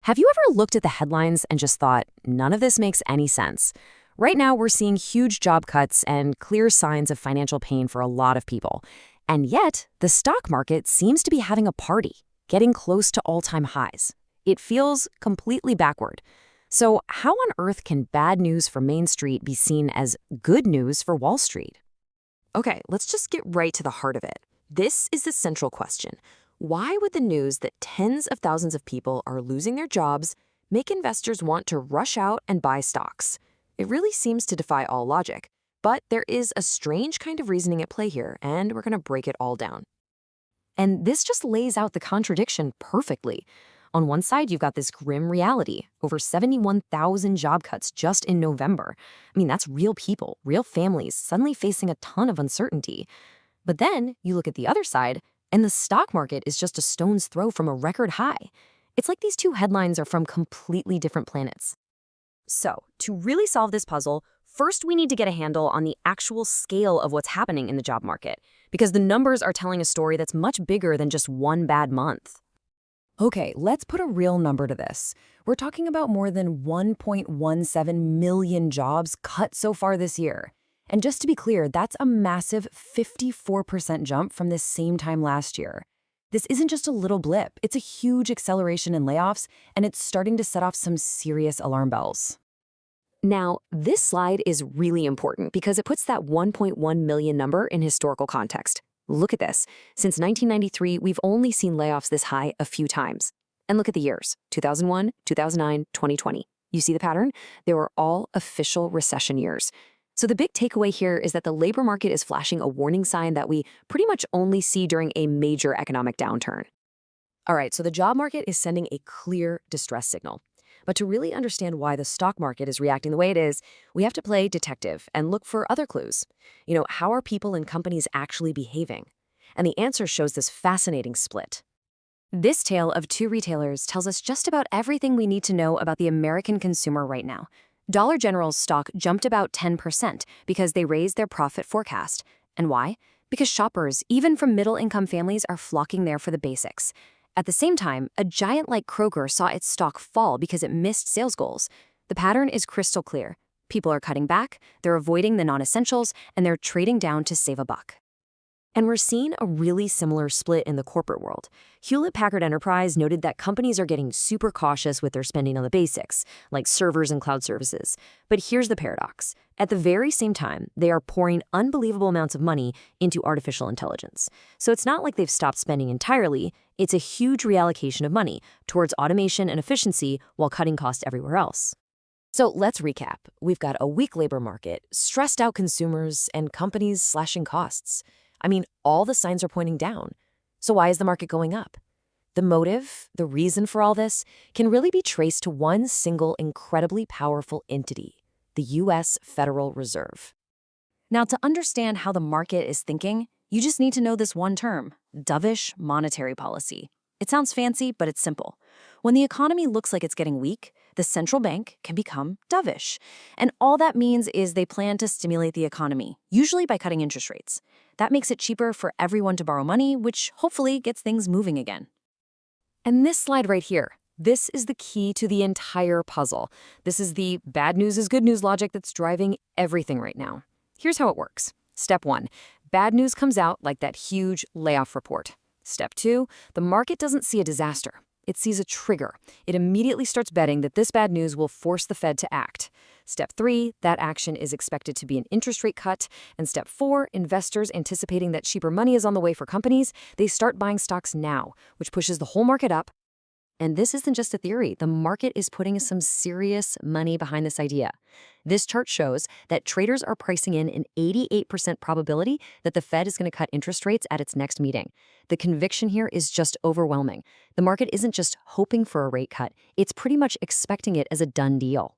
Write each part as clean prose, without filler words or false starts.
Have you ever looked at the headlines and just thought, none of this makes any sense? Right now, we're seeing huge job cuts and clear signs of financial pain for a lot of people. And yet, the stock market seems to be having a party, getting close to all-time highs. It feels completely backward. So how on earth can bad news for Main Street be seen as good news for Wall Street? Okay, let's just get right to the heart of it. This is the central question. Why would the news that tens of thousands of people are losing their jobs make investors want to rush out and buy stocks? It really seems to defy all logic, but there is a strange kind of reasoning at play here, and we're going to break it all down. And this just lays out the contradiction perfectly. On one side, you've got this grim reality, over 71,000 job cuts just in November. I mean, that's real people, real families suddenly facing a ton of uncertainty. But then you look at the other side, and the stock market is just a stone's throw from a record high. It's like these two headlines are from completely different planets. So, to really solve this puzzle, first we need to get a handle on the actual scale of what's happening in the job market, because the numbers are telling a story that's much bigger than just one bad month. Okay, let's put a real number to this. We're talking about more than 1.17 million jobs cut so far this year. And just to be clear, that's a massive 54% jump from this same time last year. This isn't just a little blip, it's a huge acceleration in layoffs, and it's starting to set off some serious alarm bells. Now, this slide is really important because it puts that 1.1 million number in historical context. Look at this. Since 1993, we've only seen layoffs this high a few times. And look at the years, 2001, 2009, 2020. You see the pattern? They were all official recession years. So the big takeaway here is that the labor market is flashing a warning sign that we pretty much only see during a major economic downturn. All right, so the job market is sending a clear distress signal. But to really understand why the stock market is reacting the way it is, we have to play detective and look for other clues. How are people and companies actually behaving? And the answer shows this fascinating split. This tale of two retailers tells us just about everything we need to know about the American consumer right now. Dollar General's stock jumped about 10% because they raised their profit forecast. And why? Because shoppers, even from middle-income families, are flocking there for the basics. At the same time, a giant like Kroger saw its stock fall because it missed sales goals. The pattern is crystal clear. People are cutting back, they're avoiding the non-essentials, and they're trading down to save a buck. And we're seeing a really similar split in the corporate world. Hewlett-Packard Enterprise noted that companies are getting super cautious with their spending on the basics, like servers and cloud services. But here's the paradox. At the very same time, they are pouring unbelievable amounts of money into artificial intelligence. So it's not like they've stopped spending entirely. It's a huge reallocation of money towards automation and efficiency while cutting costs everywhere else. So let's recap. We've got a weak labor market, stressed out consumers, and companies slashing costs. I mean, all the signs are pointing down. So why is the market going up? The motive, the reason for all this, can really be traced to one single incredibly powerful entity, the U.S. Federal Reserve. Now, to understand how the market is thinking, you just need to know this one term, dovish monetary policy. It sounds fancy, but it's simple. When the economy looks like it's getting weak, the central bank can become dovish. And all that means is they plan to stimulate the economy, usually by cutting interest rates. That makes it cheaper for everyone to borrow money, which hopefully gets things moving again. And this slide right here, this is the key to the entire puzzle. This is the bad news is good news logic that's driving everything right now. Here's how it works. Step 1, bad news comes out like that huge layoff report. Step 2, the market doesn't see a disaster. It sees a trigger. It immediately starts betting that this bad news will force the Fed to act. Step 3, that action is expected to be an interest rate cut. And step 4, investors anticipating that cheaper money is on the way for companies, they start buying stocks now, which pushes the whole market up. And this isn't just a theory. The market is putting some serious money behind this idea. This chart shows that traders are pricing in an 88% probability that the Fed is going to cut interest rates at its next meeting. The conviction here is just overwhelming. The market isn't just hoping for a rate cut. It's pretty much expecting it as a done deal.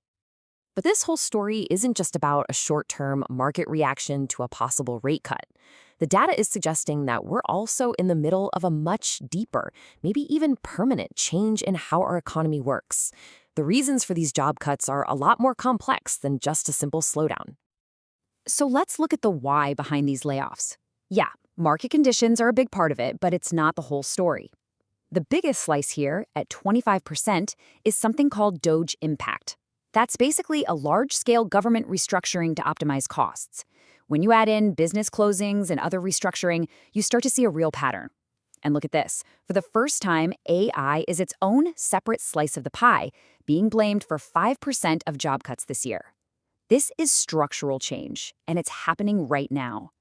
But this whole story isn't just about a short-term market reaction to a possible rate cut. The data is suggesting that we're also in the middle of a much deeper, maybe even permanent change in how our economy works. The reasons for these job cuts are a lot more complex than just a simple slowdown. So let's look at the why behind these layoffs. Yeah, market conditions are a big part of it, but it's not the whole story. The biggest slice here, at 25%, is something called DOGE Impact. That's basically a large-scale government restructuring to optimize costs. When you add in business closings and other restructuring, you start to see a real pattern. And look at this. For the first time, AI is its own separate slice of the pie, being blamed for 5% of job cuts this year. This is structural change, and it's happening right now.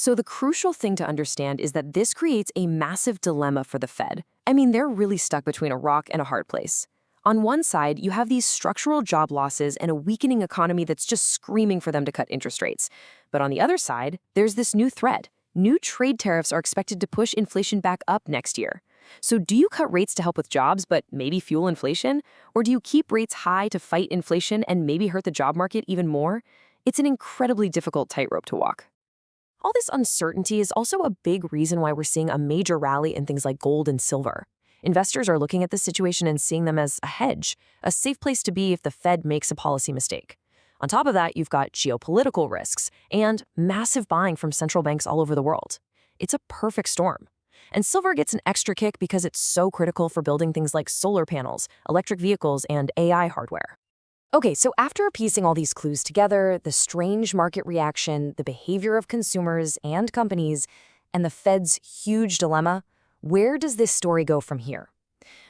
So the crucial thing to understand is that this creates a massive dilemma for the Fed. I mean, they're really stuck between a rock and a hard place. On one side, you have these structural job losses and a weakening economy that's just screaming for them to cut interest rates. But on the other side, there's this new threat. New trade tariffs are expected to push inflation back up next year. So do you cut rates to help with jobs but maybe fuel inflation? Or do you keep rates high to fight inflation and maybe hurt the job market even more? It's an incredibly difficult tightrope to walk. All this uncertainty is also a big reason why we're seeing a major rally in things like gold and silver. Investors are looking at this situation and seeing them as a hedge, a safe place to be if the Fed makes a policy mistake. On top of that, you've got geopolitical risks and massive buying from central banks all over the world. It's a perfect storm. And silver gets an extra kick because it's so critical for building things like solar panels, electric vehicles, and AI hardware. Okay, so after piecing all these clues together, the strange market reaction, the behavior of consumers and companies, and the Fed's huge dilemma, where does this story go from here?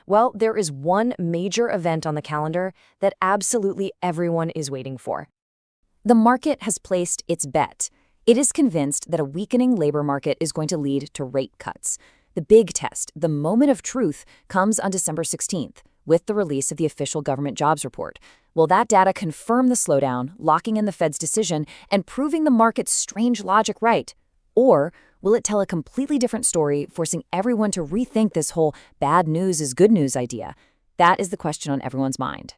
Well, there is one major event on the calendar that absolutely everyone is waiting for. The market has placed its bet. It is convinced that a weakening labor market is going to lead to rate cuts. The big test, the moment of truth, comes on December 16th with the release of the official government jobs report. Will that data confirm the slowdown, locking in the Fed's decision, and proving the market's strange logic right? Or will it tell a completely different story, forcing everyone to rethink this whole bad news is good news idea? That is the question on everyone's mind.